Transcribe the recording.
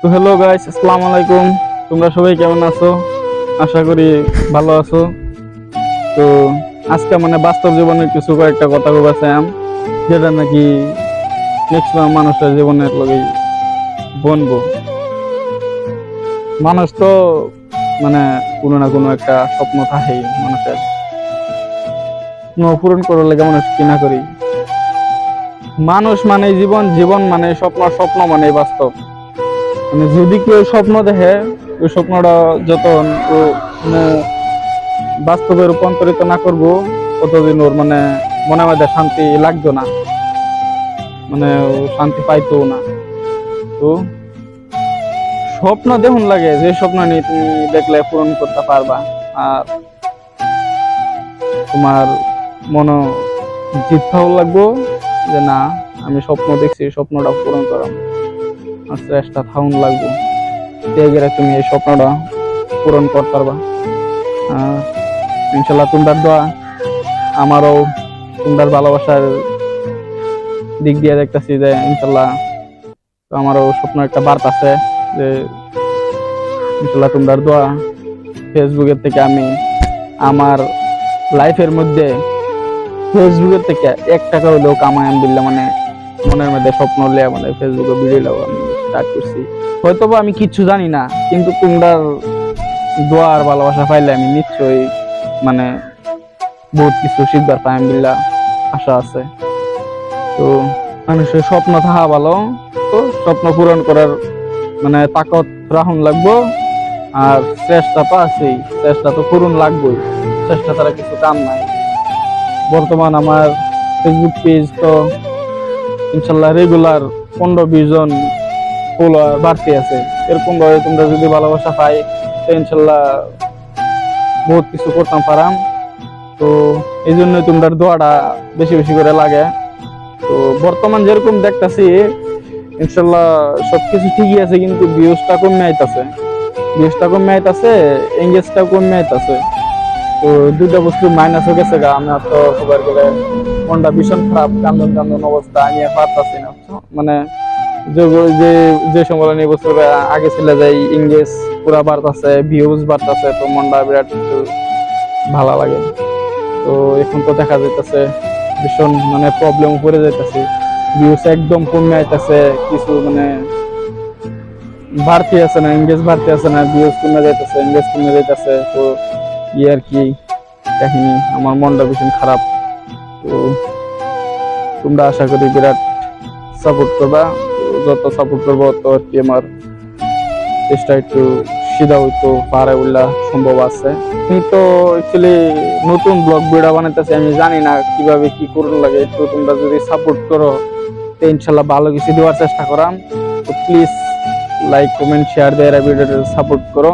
তো hello guys, আসসালামু আলাইকুম। তোমরা সবাই কেমন আছো? আশা করি ভালো আছো। তো আজকে বাস্তব জীবনের কিছু কয়েকটা কথা বলছিলাম, যেটা নাকি ম্যাক্সিমাম মানুষের জীবনের লগেই বনবো। মানুষ তো কোনো না কোনো একটা স্বপ্ন থাকেই মানুষের। পূরণ করার লাগে মানুষ কি না করি। মানুষ মানে জীবন, জীবন মানে স্বপ্ন, স্বপ্ন মানে বাস্তব। যদি কেউ স্বপ্ন দেখে, ওই স্বপ্নটা যত ও মানে বাস্তবে রূপান্তরিত না করবো, ততদিন ওর মনের মধ্যে শান্তি লাগতো না, ও শান্তি পাইতো না। তো স্বপ্ন দেখুন লাগে, যে স্বপ্ন নিয়ে তুমি দেখলে পূরণ করতে পারবা, আর তোমার মন জিততেও লাগবো যে না, আমি স্বপ্ন দেখছি, স্বপ্নটা পূরণ করাম, আর চেষ্টা থাকুন লাগবো, তুমি এই স্বপ্নটা পূরণ করতে পারবা। ইনশাল্লাহ তোমরা দোয়া আমারও তোমরা ভালোবাসার দিক দিয়ে দেখতেছি যে ইনশাল্লাহ আমারও স্বপ্ন একটা বার্তা আছে যে ইনশাল্লাহ তোমরা দোয়া ফেসবুকের থেকে আমি আমার লাইফের মধ্যে ফেসবুকের থেকে 1 টাকা হলেও কামাই আনবিল্লা, মনের মধ্যে স্বপ্ন লিয়া ফেসবুকে ভিডিও আমি স্টার্ট করছি। হয়তো বা আমি কিচ্ছু জানি না, কিন্তু তোমরা দোয়া আর ভালোবাসা পাইলে আমি নিশ্চয়ই বহুত কিছু শিখবার পাই বিল্লা, আশা আছে। তো মানুষের স্বপ্ন থাকা ভালো, তো স্বপ্ন পূরণ করার তাকত রাখুন লাগবো, আর চেষ্টা তো আছেই, চেষ্টা তো পূরণ লাগবেই, চেষ্টা তারা কিছু কাম নাই। বর্তমান আমার ফেসবুক পেজ তো ইনশাল্লাহ রেগুলার 15-20 জন ফলোয়ার বাড়তে আছে। এরকম ভাবে তোমরা যদি ভালোবাসা পাই, ইনশাল্লাহ বহুত কিছু করতাম পারাম। তো এই জন্য তোমরা দোয়াটা বেশি বেশি করে লাগে। তো বর্তমান যেরকম দেখতেছি ইনশাল্লাহ সবকিছু ঠিকই আছে, কিন্তু ভিউজটা কমে আইতাছে, এঙ্গেজটা কমে আইতাছে। তো দুইটা বস্তু মাইনাস হয়ে গেছে গা। আমি তো সবার করে মনটা ভীষণ খারাপ, কান্দন অবস্থা, আমি আর পারতাছি না। যে সময় নিয়ে বছর আগে ছিল যে এঙ্গেজ পুরা বাড়তাছে, ভিউজ বাড়তাছে, তো মনটা বিরাট ভালো লাগে। তো এখন তো দেখা যাইতেছে ভীষণ প্রবলেম পড়ে যাইতেছে, ভিউজ একদম কমে আইতেছে, কিছু বাড়তি আছে না, এঙ্গেজ বাড়তি আছে না, ভিউজ কমে যাইতেছে, এঙ্গেজ কমে যাইতেছে। তো আর কি কাহিনী, আমার মনটা ভীষণ খারাপ। তো তোমরা আশা করি বিরাট সাপোর্ট করবা, যত সাপোর্ট করবো তত আর কি আমার চেষ্টা একটু সিধা হইতো পারে বললা সম্ভব আছে। কিন্তু অ্যাকচুয়ালি নতুন ব্লগ ভিডিও বানাইতেছি, আমি জানি না কিভাবে কি করুন লাগে। একটু তোমরা যদি সাপোর্ট করো তো ইনশাল্লাহ ভালো কিছু দেওয়ার চেষ্টা করাম। তো প্লিজ লাইক, কমেন্ট, শেয়ার দিয়ে ভিডিওটা সাপোর্ট করো।